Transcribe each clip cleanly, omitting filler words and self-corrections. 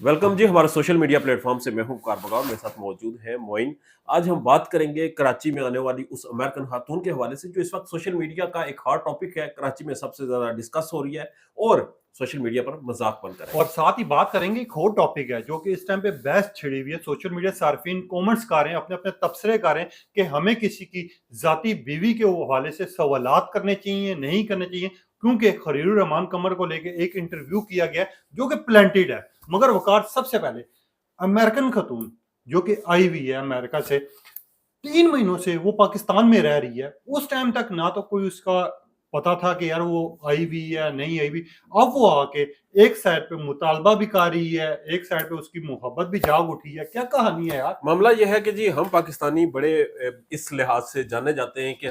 Welcome जी हमारे social media platform से मैं हूं कार बगाव, मेरे साथ मौजूद है मोइन। आज हम बात करेंगे कराची में आने वाली उस अमेरिकन खातून के हवाले से जो इस वक्त सोशल मीडिया का एक हॉट टॉपिक है, कराची में सबसे ज्यादा डिस्कस हो रही है और सोशल मीडिया पर मजाक बनकर है। और साथ ही बात करेंगे एक और टॉपिक है जो कि इस टाइम पे बहस छिड़ी हुई है। सोशल मीडिया सार्फिन कमेंट्स कर रहे हैं, अपने अपने तबसरे कर रहे हैं कि हमें किसी की जाती बीवी के हवाले से सवालात करने चाहिए, नहीं करने चाहिए, क्योंकि खलीलुर रहमान कमर को लेके एक इंटरव्यू किया गया है जो कि प्लांटेड है। मगर वकार सबसे पहले अमेरिकन खतून जो कि आई हुई है अमेरिका से, 3 महीनों से वो पाकिस्तान में रह रही है। उस टाइम तक ना तो कोई उसका पता था कि यार वो आई भी या नहीं आई भी। अब वो आके एक साइड पे मुतालबा भी कर रही है, एक साइड पे उसकी मोहब्बत भी जाग उठी है। क्या कहानी है यार। मामला यह है कि जी हम पाकिस्तानी बड़े इस लिहाज से जाने जाते हैं कि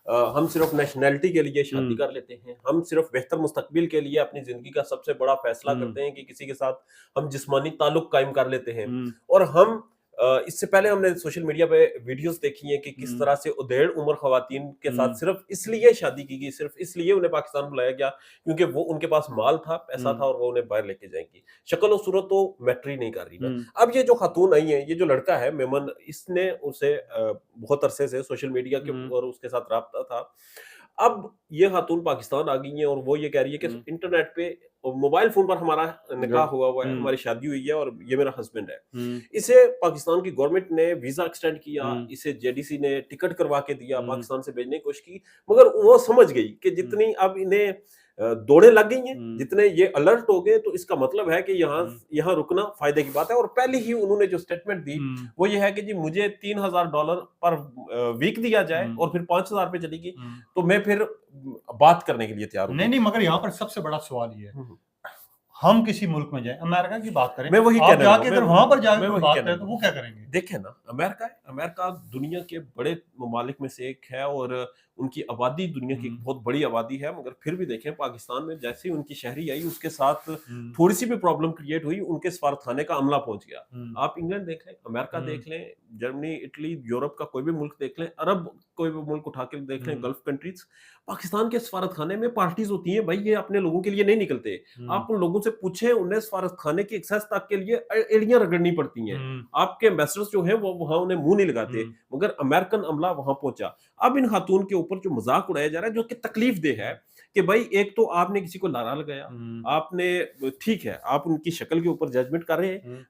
हम सिर्फ नेशनैलिटी के लिए शादी हम्म। कर लेते हैं, हम सिर्फ बेहतर मुस्तकबिल के लिए अपनी जिंदगी का सबसे बड़ा फैसला हम्म। करते हैं कि किसी के साथ हम जिस्मानी ताल्लुक कायम कर लेते हैं। हम्म। और हम इससे पहले हमने सोशल मीडिया पे वीडियोस देखी हैं कि किस हम्म। तरह से उधेड़ उम्र खवातीन के साथ हम्म। सिर्फ इसलिए शादी की गई, सिर्फ इसलिए उन्हें पाकिस्तान बुलाया गया क्योंकि वो उनके पास माल था, पैसा था हम्म। और वो उन्हें बाहर लेके जाएंगी। शक्ल और सूरत तो मैटर ही नहीं कर रही ना। हम्म। अब ये जो खातून आई है, ये जो लड़का है मेमन, इसने उसे बहुत अरसे से सोशल मीडिया के हम्म। ऊपर उसके साथ राब्ता था। अब ये खातून पाकिस्तान आ गई है और वो ये कह रही है कि हम्म। इंटरनेट पे और मोबाइल फोन पर हमारा निकाह हुआ हुआ है, हम्म। हमारी शादी हुई है और ये मेरा हस्बैंड है। हम्म। इसे पाकिस्तान की गवर्नमेंट ने वीजा एक्सटेंड किया, हम्म। इसे जेडीसी ने टिकट करवा के दिया, हम्म। पाकिस्तान से भेजने की कोशिश की। मगर वो समझ गई कि हम्म। जितनी अब इन्हें दौड़े लग गई हैं, हम्म। जितने ये अलर्ट हो गए, तो इसका मतलब है कि यहाँ हम्म। यहाँ रुकना फायदे की बात है। और पहले ही उन्होंने जो स्टेटमेंट दी हम्म। वो ये है कि जी मुझे $3000 पर वीक दिया जाए हम्म। और फिर 5000 पे चली गई हम्म। तो मैं फिर बात करने के लिए तैयार नहीं हूँ। नहीं, मगर यहाँ पर सबसे बड़ा सवाल ये है, हम्म, हम किसी मुल्क में जाएं, अमेरिका की बात करें, मैं वही आप कहने लगा जाके अगर वहां पर मैं जाके कोई वही बात कहने करें तो वो लगा। क्या करेंगे। देखें ना, अमेरिका है, अमेरिका दुनिया के बड़े ममालिक में से एक है और उनकी आबादी दुनिया की एक हम्म। बहुत बड़ी आबादी है। मगर फिर भी देखें, पाकिस्तान में जैसे ही उनकी शहरी आई, उसके साथ हम्म। थोड़ी सी भी प्रॉब्लम क्रिएट हुई, उनके सफारतखाने का अमला पहुंच गया। हम्म। आप इंग्लैंड देख लें, अमेरिका हम्म। देख लें, जर्मनी, इटली, यूरोप का कोई भी मुल्क देख लें, अरब कोई भी मुल्क उठा के देख लें, हम्म। गल्फ कंट्रीज, पाकिस्तान के सफारतखाने में पार्टीज होती हैं भाई, ये अपने लोगों के लिए नहीं निकलते। हम्म। आप उन लोगों से पूछें, उन्हें सफारत खाने की एक्सेस तक के लिए एड़ियां रगड़नी पड़ती हैं। हम्म। आपके एम्बेसडर्स जो हैं वो वहां उन्हें मुंह नहीं लगाते। हम्म। मगर अमेरिकन अमला वहां पहुंचा। अब इन खातून के ऊपर जो मजाक उड़ाया जा रहा है, जो कि तकलीफ दे है कि भाई एक तो आपने किसी को लारा लगाया, हम्म। आपने, ठीक है, आप उनकी शक्ल के ऊपर जजमेंट कर रहे हैं। हम्म।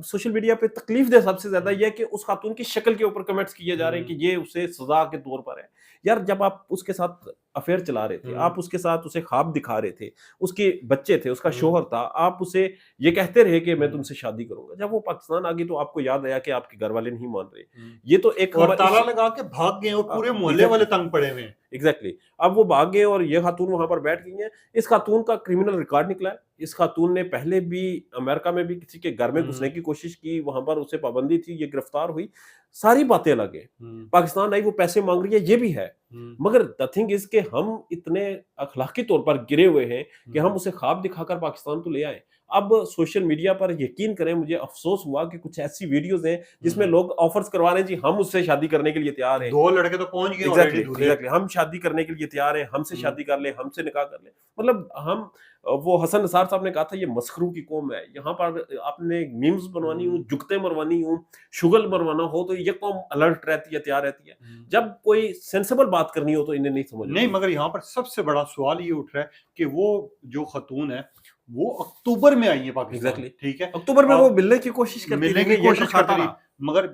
सोशल मीडिया पे तकलीफ दे सबसे ज्यादा हम्म। यह है कि उस खातून की शक्ल के ऊपर कमेंट्स किए जा रहे हैं कि ये उसे सजा के तौर पर है। यार जब आप उसके साथ अफेयर चला रहे थे, हम्म। आप उसके साथ उसे ख्वाब दिखा रहे थे, उसके बच्चे थे, उसका हम्म। शोहर था, आप उसे ये कहते रहे कि मैं हम्म। तुमसे शादी करूंगा। जब वो पाकिस्तान आ गई तो आपको याद आया कि आपके घर वाले नहीं मान रहे। हम्म। ये तो एक और हमारे ताला लगा के भाग गए और पूरे मोहल्ले वाले एग्जैक्टली, तंग पड़े हुए हैं। एग्जैक्टली। अब वो भाग गए और ये खातून वहां पर बैठ गई है। इस खातून का क्रिमिनल रिकॉर्ड निकला है। इस खातून ने पहले भी अमेरिका में भी किसी के घर में घुसने हम्म। की कोशिश की, वहां पर उसे पाबंदी थी, ये गिरफ्तार हुई। सारी बातें अलग है। हम्म। पाकिस्तान आई, वो पैसे मांग रही है, ये भी है। हम्म। मगर द थिंग इज के हम इतने अखलाकी तौर पर गिरे हुए हैं कि हम हम्म। उसे ख्वाब दिखाकर पाकिस्तान तो ले आए। अब सोशल मीडिया पर यकीन करें, मुझे अफसोस हुआ कि कुछ ऐसी वीडियोस हैं जिसमें हम्म। लोग ऑफर्स करवा रहे हैं, जी हम उससे शादी करने के लिए तैयार हैं। दो लड़के तो पहुंच गए ऑलरेडी एग्जैक्टली, दूल्हे। एग्जैक्टली, हम शादी करने के लिए तैयार हैं, हमसे हम्म। शादी कर ले, हमसे निकाह कर ले। मतलब हम, वो हसन नसार साहब ने कहा था ये मसखरू की कौम है, यहाँ पर आपने मीम्स बनवानी हो, हम्म। जुगते मरवानी हो, शुगल मरवाना हो, तो ये कौम अलर्ट रहती है, तैयार रहती है। हम्म। जब कोई सेंसिबल बात करनी हो तो इन्हें नहीं समझ नहीं, होती। मगर यहाँ पर सबसे बड़ा सवाल ये उठ रहा है कि वो जो खतून है वो अक्टूबर में आई है पाकिस्तान, एग्जैक्टली, ठीक है। अक्टूबर में वो अब मिलने की कोशिश करती मिलने रही, की मैं ये तो कोशिश खाता करती रही, रहा। मगर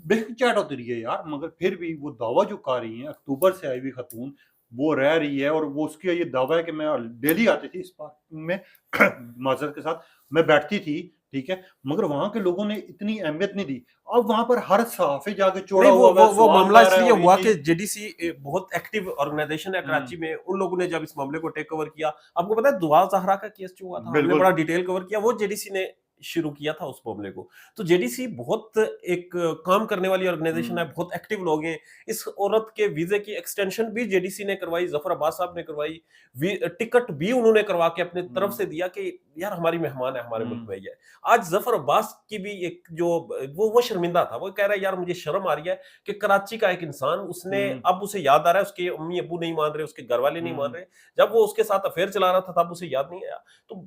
बेहिचक होती रही है यार। मगर फिर भी वो दावा जो कर रही है, अक्टूबर से आई हुई खतून वो रह रही है, और वो उसका ये दावा है कि मैं डेली आती थी इस पार्क में माजरत के साथ, मैं बैठती थी, ठीक है। मगर वहां के लोगों ने इतनी अहमियत नहीं दी। अब वहां पर हर सहाफी जाके चौड़ा नहीं, हुआ हुआ है, वो सवाल मामला कर रहा है, इसलिए और ये हुआ कि चीज। जेडीसी बहुत एक्टिव ऑर्गेनाइजेशन है हम्म। कराची में। उन लोगों ने जब इस मामले को टेक ओवर किया, आपको पता है दुआ जहरा का केस जो हुआ था, हमने बिल्कुल। बड़ा डिटेल कवर किया, वो जेडीसी ने शुरू किया था उस मामले को। तो जेडीसी बहुत एक काम करने वाली ऑर्गेनाइजेशन है, हम्म। बहुत एक्टिव लोग हैं। इस औरत के वीजे की एक्सटेंशन भी जेडीसी ने करवाई, जफर अब्बास साहब ने करवाई, टिकट भी उन्होंने करवा के अपने तरफ हम्म। से दिया कि यार हमारी मेहमान है, हमारे मुल्क हम्म। में ही है। आज जफर अब्बास की भी एक जो, वो शर्मिंदा था, वो कह रहा है यार मुझे शर्म आ रही है कि कराची का एक इंसान, उसने, हम्म। अब उसे याद आ रहा है उसके अम्मी अबू नहीं मान रहे, उसके घर वाले नहीं मान हम्म। रहे। जब वो उसके साथ अफेयर चला रहा था तब उसे याद नहीं आया। तो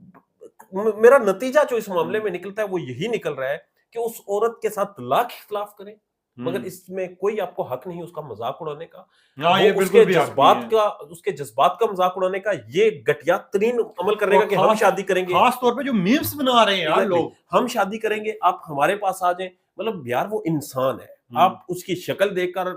मेरा नतीजा जो इस मामले में निकलता है वो यही निकल रहा है कि उस औरत के साथ लाख इख्तिलाफ करें, मगर इसमें कोई आपको हक नहीं उसका मजाक उड़ाने का, हाँ, ये वो बिल्कुल भी हक नहीं है। उसके जज्बात का मजाक उड़ाने का, ये घटिया तरीन अमल करने का और कि हम शादी करेंगे, खास तौर पे जो मीम्स बना रहे हैं यार एग्जैक्टली लोग। हम शादी करेंगे, आप हमारे पास आ जाएं। मतलब यार वो इंसान है, आप उसकी शक्ल देखकर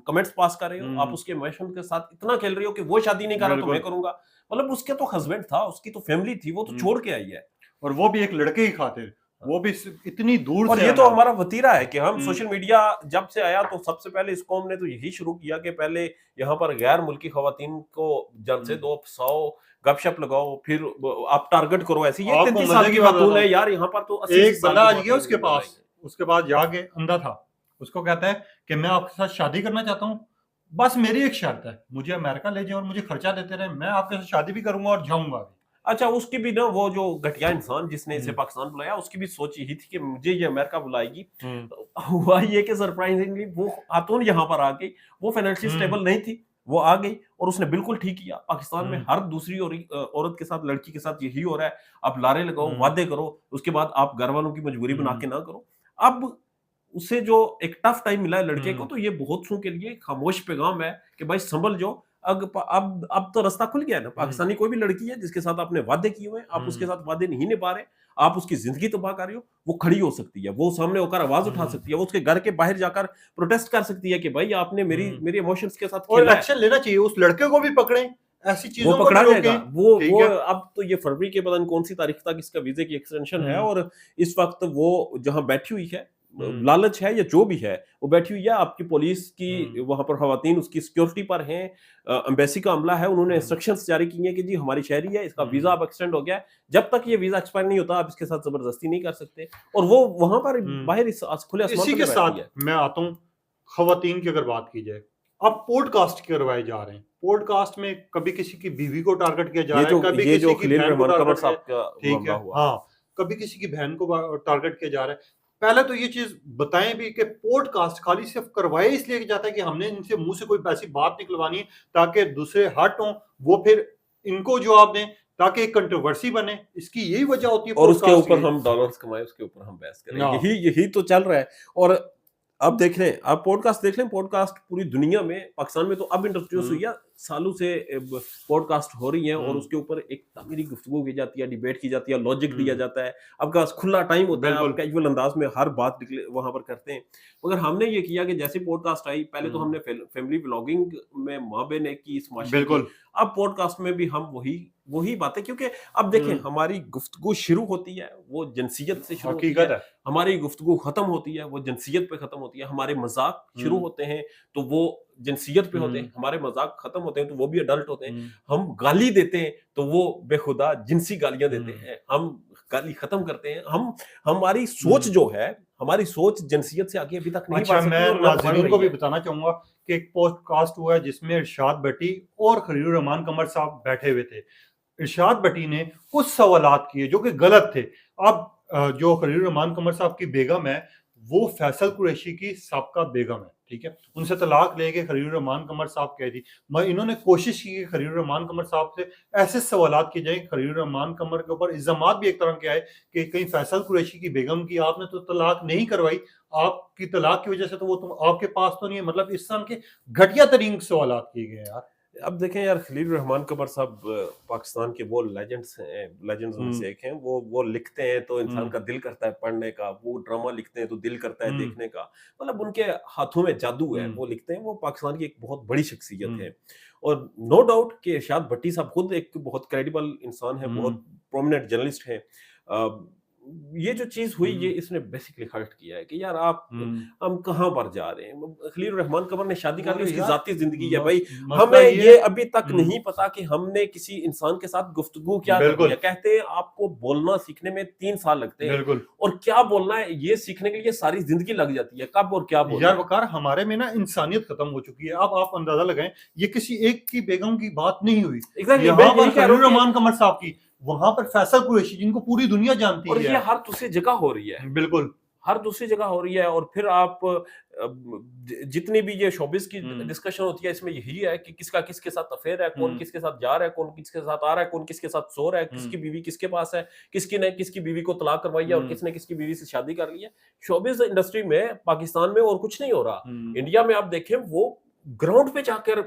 कमेंट्स पास कर रहे हो, आप उसके इमोशन के साथ इतना खेल रहे हो कि वो शादी नहीं कर रहा तो मैं बिल्कुल। करूंगा। मतलब उसके तो हस्बैंड था, उसकी तो फैमिली थी, वो तो छोड़ के आई है। और वो भी एक लड़के की खातिर, वो भी इतनी दूर और से ये तो आना। हमारा वतीरा है कि हम हम्म। सोशल मीडिया जब से आया तो सबसे पहले इस कौम ने तो यही शुरू किया कि पहले यहाँ पर गैर मुल्की खवातीन को जल्द से दो 100 गपशप लगाओ, फिर आप टारगेट करो ऐसी। ये आपको 33 मजे साल की की बात खातून बताऊं, है यार, यहाँ पर तो 80 एक साल बंदा की आज गया खातून उसके भी पास, बुलाएंगे। उसके बाद जाके अंधा था, उसको कहता है कि मैं आपके साथ शादी करना चाहता हूँ, बस मेरी एक शर्त है, मुझे अमेरिका ले जाओ और मुझे खर्चा देते रहे, मैं आपके साथ शादी भी करूंगा और जाऊंगा भी। अच्छा, उसकी भी ना, वो जो घटिया इंसान जिसने इसे हम्म। पाकिस्तान बुलाया, उसकी भी सोच यही थी कि मुझे ये अमेरिका बुलाएगी। हम्म। हुआ ये कि सरप्राइजिंगली वो खातून यहाँ पर आ गई, वो फाइनेंशियल स्टेबल नहीं थी, वो आ गई और उसने बिल्कुल ठीक किया। पाकिस्तान में हर दूसरी औरत के साथ, लड़की के साथ यही हो रहा है। आप लारे लगाओ, वादे करो, उसके बाद आप घर वालों की मजबूरी बना के ना करो। अब उसे जो एक टफ टाइम मिला है लड़के को, तो ये बहुत सौ के लिए खामोश पैगाम है कि भाई संभल जाओ। अब तो रास्ता खुल गया है ना। पाकिस्तानी कोई भी लड़की है जिसके साथ आपने वादे किए हुए हैं, आप उसके साथ वादे नहीं निभा रहे, आप उसकी जिंदगी तबाह कर रहे हो, वो खड़ी हो सकती है, वो सामने होकर आवाज उठा सकती है, वो उसके घर के बाहर जाकर प्रोटेस्ट कर सकती है कि भाई आपने मेरे इमोशंस के साथ और खेला है। एक्शन लेना चाहिए, उस लड़के को भी पकड़ें, ऐसी वो चीजों को भी पकड़ा जाएगा। रोकें। ठीक वो है। अब तो ये फरवरी के पता नहीं कौन सी तारीख तक इसका वीजे की एक्सटेंशन है, हम्म। और इस वक्त वो जहां बैठी हुई है, हम्म। लालच है या जो भी है, वो बैठी हुई है। आपकी पुलिस की वहां पर खवातीन उसकी सिक्योरिटी पर हैं, एम्बेसी का अमला है, उन्होंने इंस्ट्रक्शंस जारी की हैं कि जी हमारी शहरी है, इसका वीजा अब एक्सटेंड हो गया है, जब तक ये वीजा एक्सपायर नहीं होता आप इसके साथ जबरदस्ती नहीं कर सकते। और वो वहां पर बाहर खुले आसमान इसी पर के बैठी साथ है। मैं आता हूँ, खवातीन की अगर बात की जाए, अब पॉडकास्ट करवाए जा रहे हैं, पॉडकास्ट में कभी किसी की बीवी को टारगेट किया जा रहा है, कभी ये जो किसी की खलील बहन को रहमान कमर टारगेट किया। साहब का ठीक मामला है, हुआ। हाँ, कभी किसी की बहन को टारगेट किया जा रहा है। पहले तो ये चीज बताएं भी कि पॉडकास्ट खाली सिर्फ करवाए इसलिए कि जाता है कि हमने इनसे मुंह से कोई ऐसी बात निकलवानी है ताकि दूसरे हट हों, वो फिर इनको जवाब दें, ताकि एक कंट्रोवर्सी बने, इसकी यही वजह होती है और उसके पॉडकास्ट ऊपर की। हम डॉलर्स कमाए, उसके ऊपर हम बहस करें, हाँ। यही तो चल रहा है। और अब देख लें, आप पॉडकास्ट देख लें, पॉडकास्ट पूरी दुनिया में, पाकिस्तान में तो अब इंट्रोड्यूस हुई है, सालों से पॉडकास्ट हो रही है और उसके ऊपर एक तमीरी गुफ्तगू की जाती है, डिबेट की जाती है, लॉजिक दिया जाता है, आपके पास खुला टाइम होता है, आप कैजुअल अंदाज में हर बात वहां पर करते हैं। मगर हमने ये किया कि जैसे पॉडकास्ट आई, पहले तो हमने फैमिली व्लॉगिंग में माँ बहन की स्माशी की, अब पॉडकास्ट में भी हम वही बातें, क्योंकि अब देखें हमारी गुफ्तगू शुरू होती है वो जिनसियत से शुरू होती है, हमारी गुफ्तगू खत्म होती है वो जिनसियत पे खत्म होती है, हमारे मजाक शुरू होते हैं तो वो जिनसियत पे होते हैं, हमारे मजाक खत्म होते हैं तो वो भी अडल्ट होते हैं, हम गाली देते हैं तो वो बेखुदा जिनसी गालियां देते हैं, हम गाली खत्म करते हैं, हमारी सोच जो है, हमारी सोच जिनसियत से आगे अभी तक नहीं बढ़ सकी। मैं नाज़रीन को भी बताना चाहूंगा कि एक पॉडकास्ट हुआ है जिसमें इरशाद भट्टी और खलील रहमान कमर साहब बैठे हुए थे। इरशाद भट्टी ने कुछ सवालात किए जो कि गलत थे। अब जो खलील रहमान कमर साहब की बेगम है, वो फैसल कुरैशी की साबका बेगम है, ठीक है, उनसे तलाक लेके खलील रहमान कमर साहब कह दी। इन्होंने कोशिश की कि खलील रहमान कमर साहब से ऐसे सवालात किए जाए, खलील रहमान कमर के ऊपर इल्जामात भी एक तरह के आए कि कहीं फैसल कुरैशी की बेगम की आपने तो तलाक नहीं करवाई, आपकी तलाक की वजह से तो वो तुम आपके पास तो नहीं है। मतलब इस तरह के घटिया तरीन सवालात किए गए यार। अब देखें यार, खलील रहमान कमर साहब पाकिस्तान के वो लेजेंड्स में से एक हैं। वो लिखते हैं तो इंसान का दिल करता है पढ़ने का, वो ड्रामा लिखते हैं तो दिल करता है देखने का। मतलब उनके हाथों में जादू है, वो लिखते हैं, वो पाकिस्तान की एक बहुत बड़ी शख्सियत है। और नो डाउट कि इरशाद भट्टी साहब खुद एक बहुत क्रेडिबल इंसान है, बहुत प्रोमिनेंट जर्नलिस्ट है। ये जो चीज हुई, ये इसने बेसिकली हर्ट किया है कि यार हम कहां पर जा रहे हैं। खलील रहमान कमर ने शादी कर ली, उसकी जाती जिंदगी है भाई, हमें ये अभी तक नहीं पता कि हमने किसी इंसान के साथ गुफ्तगू क्या करनी है। कहते हैं आपको बोलना सीखने में 3 साल लगते हैं, और क्या बोलना है ये सीखने के लिए सारी जिंदगी लग जाती है, कब और क्या बोलना। यार वकार, हमारे में ना इंसानियत खत्म हो चुकी है। अब आप अंदाजा लगाएं, ये किसी एक की बेगम की बात नहीं हुई, यहाँ पर खलील रहमान कमर साहब की, वहां पर फैसल कुरैशी जिनको पूरी दुनिया जानती है, और ये हर दूसरी जगह हो रही है। बिल्कुल, हर दूसरी जगह हो रही है। और फिर आप जितनी भी ये शोबिस की हुँ, डिस्कशन होती है, इसमें यही है कि किसका किसके साथ अफेयर है, कौन हुँ, किसके साथ जा रहा है, कौन किसके साथ आ रहा है, कौन किसके साथ सो रहा है, हुँ, किसकी बीवी किसके पास है, किसकी ने किसकी बीवी को तलाक करवाई है और हुँ, किसने किसकी बीवी से शादी कर ली है। शोबिस इंडस्ट्री में पाकिस्तान में और कुछ नहीं हो रहा। हुँ। इंडिया में आप देखें, वो ग्राउंड पे जाकर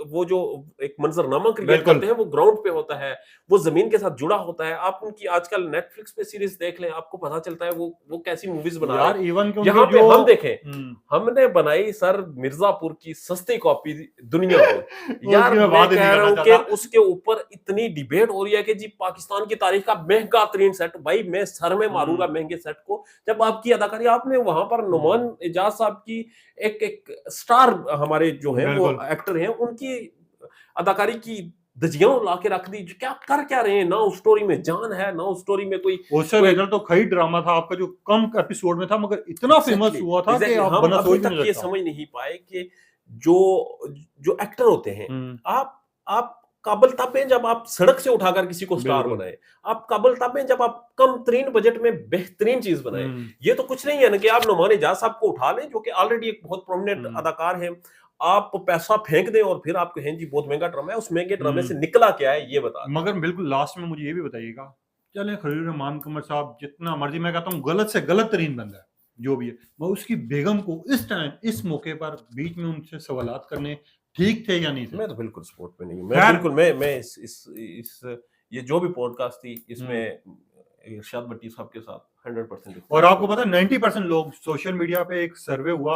वो जो एक मंजरनामा क्रिएट बिल्कुल। करते हैं, वो ग्राउंड पे होता है, वो जमीन के साथ जुड़ा होता है। आप उनकी आजकल नेटफ्लिक्स पे सीरीज देख लें, आपको पता चलता है वो कैसी मूवीज बना रहे हैं। यार इवन कि उनके यहाँ पे जो हम देखें, हुँ। हमने बनाई सर मिर्जापुर की सस्ती कॉपी दुनिया को। यार उसकी मैं मैं बात ही नहीं कह रहा करना हूँ कि चाहता। उसके ऊपर इतनी डिबेट हो रही है कि जी पाकिस्तान की तारीख का महंगा तरीन सेट, भाई मैं सर में हुँ, मारूंगा महंगे सेट को। जब आपकी अदाकारी, आपने वहां पर हुँ। नुमान एजाज साहब की एक एक स्टार हमारे जो हैं वो बिल्कुल। एक्टर हैं, उनकी अदाकारी की धज्जियां ला के रख दी। क्या कर क्या रहे हैं? ना उस स्टोरी में जान है, ना उस स्टोरी में कोई उससे कोई बेहतर तो खई ड्रामा था आपका जो कम एपिसोड में था मगर इतना फेमस एग्जैक्टली हुआ था कि एग्जैक्टली आप हम बना अभी सोच भी तक नहीं ये सकता। समझ नहीं पाए कि जो जो एक्टर होते हैं, हुँ, आप काबिल तब हैं जब आप सड़क से उठाकर किसी को स्टार बिल्कुल। बनाए। आप काबिल तब हैं जब आप कम तरीन बजट में बेहतरीन चीज बनाए। हुँ, ये तो कुछ नहीं है ना कि आप नुमान इजाज साहब को उठा लें, जो कि ऑलरेडी एक बहुत प्रोमिनेंट हुँ, अदाकार हैं। आप पैसा फेंक दें और फिर आप कहें जी बहुत महंगा ड्रामा है, उस महंगे ड्रामे हुँ। से निकला क्या है ये बता दें। मगर बिल्कुल लास्ट में मुझे ये भी बताइएगा, चलें खलील रहमान कमर साहब जितना मर्ज़ी मैं कहता हूँ गलत से गलत तरीन बंदा है, जो भी है। मगर उसकी बेगम को इस टाइम, इस मौके पर बीच में उनसे सवालात करने ठीक थे या नहीं थे? मैं तो बिल्कुल सपोर्ट में नहीं हूँ। मैं ख़ैर बिल्कुल मैं इस ये जो भी पॉडकास्ट थी इसमें हुँ। इरशाद भट्टी साहब के साथ 100% और इख्तिलाफ आपको करूँगा। पता है 90% लोग सोशल मीडिया पे एक सर्वे हुआ,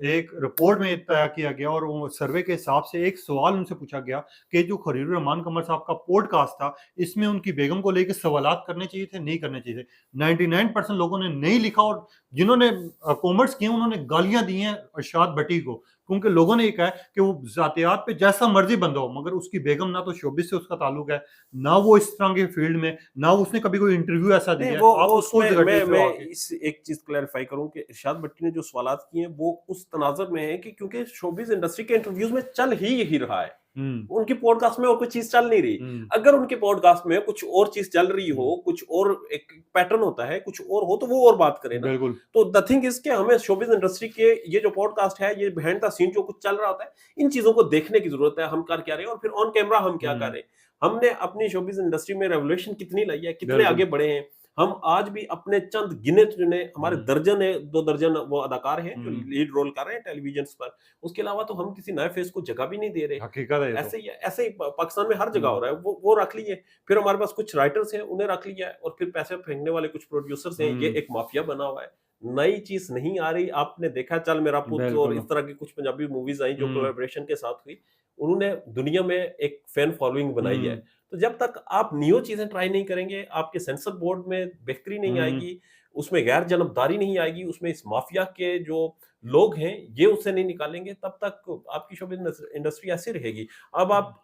एक रिपोर्ट में तय किया गया और वो सर्वे के हिसाब से एक सवाल उनसे पूछा गया कि जो खलील रहमान कमर साहब का पॉडकास्ट था, इसमें उनकी बेगम को लेके सवालात करने चाहिए थे, नहीं करने चाहिए थे। 99% लोगों ने नहीं लिखा और जिन्होंने कमेंट्स किए उन्होंने गालियाँ दी हैं इरशाद भट्टी को, क्योंकि लोगों ने ये कहा है कि वो ज़ातियात पे जैसा मर्ज़ी बंदा हो मगर उसकी बेगम ना तो शोबिस से उसका ताल्लुक है, ना वो इस तरह के फील्ड में, ना उसने कभी कोई इंटरव्यू ऐसा नहीं, दिया है। आप वो उसको उस उसमें जगह पे मैं आके इस एक चीज़ क्लैरिफ़ाई करूँ कि इरशाद भट्टी ने जो सवालात किए हैं, वो उस तनाज़ुर में है कि क्योंकि शोबिज़ इंडस्ट्री के इंटरव्यूज़ में चल ही यही रहा है। हुँ, उनकी पॉडकास्ट में और कोई चीज़ चल नहीं रही। हुँ, अगर उनके पॉडकास्ट में कुछ और चीज़ चल रही हुँ, हो, कुछ और एक पैटर्न होता है, कुछ और हो, तो वो और बात करें ना। बिल्कुल। तो द थिंग इज़ कि हमें शोबिज़ इंडस्ट्री के ये जो पॉडकास्ट है, ये बिहाइंड द सीन जो कुछ चल रहा होता है, इन चीज़ों को देखने की ज़रूरत है। हम कर क्या रहे हैं और फिर ऑन कैमरा हम क्या कर हुँ, रहे हैं। हमने अपनी शोबिज़ इंडस्ट्री में रेवोल्यूशन कितनी लाई है, कितने बिल्कुल। आगे बढ़े हैं। हम आज भी अपने चंद गिने-चुने, हमारे हुँ, दर्जन है, 2 दर्जन वो अदाकार हैं जो हुँ, लीड रोल कर रहे हैं टेलीविज़न्स पर। उसके अलावा तो हम किसी नए फेस को जगह भी नहीं दे रहे। हकीकत है ये तो। ऐसे ही पाकिस्तान में हर जगह हो हुँ, रहा है। वो रख लिए। फिर हमारे पास कुछ राइटर्स हैं, उन्हें रख लिया है और फिर पैसे फेंकने वाले कुछ प्रोड्यूसर्स हैं। ये हुँ, एक माफिया बना हुआ है। नई चीज़ नहीं आ रही। आपने देखा चल मेरा पुत और बिल्कुल। इस तरह की कुछ पंजाबी मूवीज़ आई जो हुँ, कोलैबोरेशन के साथ हुई। उन्होंने दुनिया में एक फैन फॉलोइंग बनाई है। हुँ, तो जब तक आप न्यू चीज़ें ट्राई नहीं करेंगे, आपके सेंसर बोर्ड में बेहतरी नहीं हुँ, आएगी, उसमें गैर जानबदारी नहीं आएगी, उसमें इस माफिया के जो लोग हैं, ये उसे नहीं निकालेंगे, तब तक आपकी शोबिज़ इंडस्ट्री ऐसी रहेगी। अब आप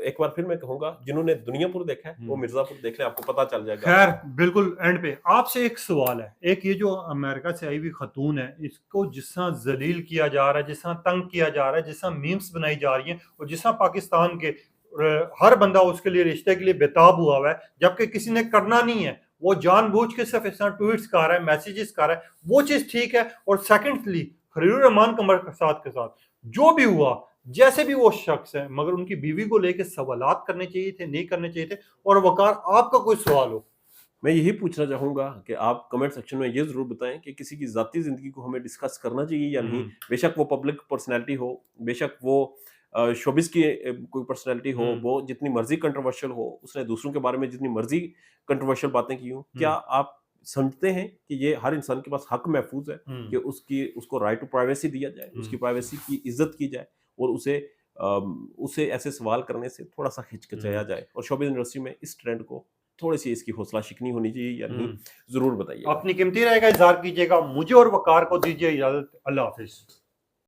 एक बार फिर मैं कहूँगा, जिन्होंने दुनियापुर देखा है, वो हुँ। मिर्ज़ापुर देख लें, आपको पता चल जाएगा। ख़ैर बिल्कुल एंड पे आपसे एक सवाल है। एक ये जो अमेरिका से आई हुई ख़तून है, इसको जिस तरह ज़लील किया जा रहा है, जिस तरह तंग किया जा रहा है, जिस तरह मीम्स बनाई जा रही हैं और जिस तरह पाकिस्तान के हर बंदा उसके लिए रिश्ते के लिए बेताब हुआ है, जबकि किसी ने करना नहीं है। वो जानबूझ के सिर्फ़ इस तरह ट्वीट्स कर रहा है, मैसेजेस कर रहा है, वो चीज़ ठीक है और सेकंडली खलीलुर रहमान कमर के साथ जो भी हुआ, जैसे भी वो शख्स है, मगर उनकी बीवी को लेके सवालात करने चाहिए थे, नहीं करने चाहिए थे और वक़ार आपका कोई सवाल हो? मैं यही पूछना चाहूँगा कि आप कमेंट सेक्शन में ये ज़रूर बताएँ कि किसी की ज़ाती ज़िंदगी को हमें डिस्कस करना चाहिए या नहीं? हुँ, बेशक वो पब्लिक पर्सनैलिटी हो, बेशक वो शोबिज़ की कोई पर्सनैलिटी हो, हुँ, वो जितनी मर्ज़ी कंट्रोवर्शियल हो, उसने दूसरों के बारे में जितनी मर्ज़ी कंट्रोवर्शियल बातें की हों, क्या हुँ, आप समझते हैं कि ये हर इंसान के पास हक महफ़ूज़ है कि हुँ, उसको राइट टू प्राइवेसी दिया जाए, उसकी हुँ, प्राइवेसी की इज़्ज़त की जाए और उसे ऐसे सवाल करने से थोड़ा-सा हिचकिचाया हुँ, जाए? और शोबिज़ इंडस्ट्री में इस ट्रेंड को थोड़ी-सी इसकी हौसला शिकनी होनी चाहिए या नहीं? हुँ। ज़रूर बताइएगा। अपनी कीमती राय का इज़हार कीजिएगा। मुझे और वक़ार को दीजिए इजाज़त। अल्लाह हाफ़िज़।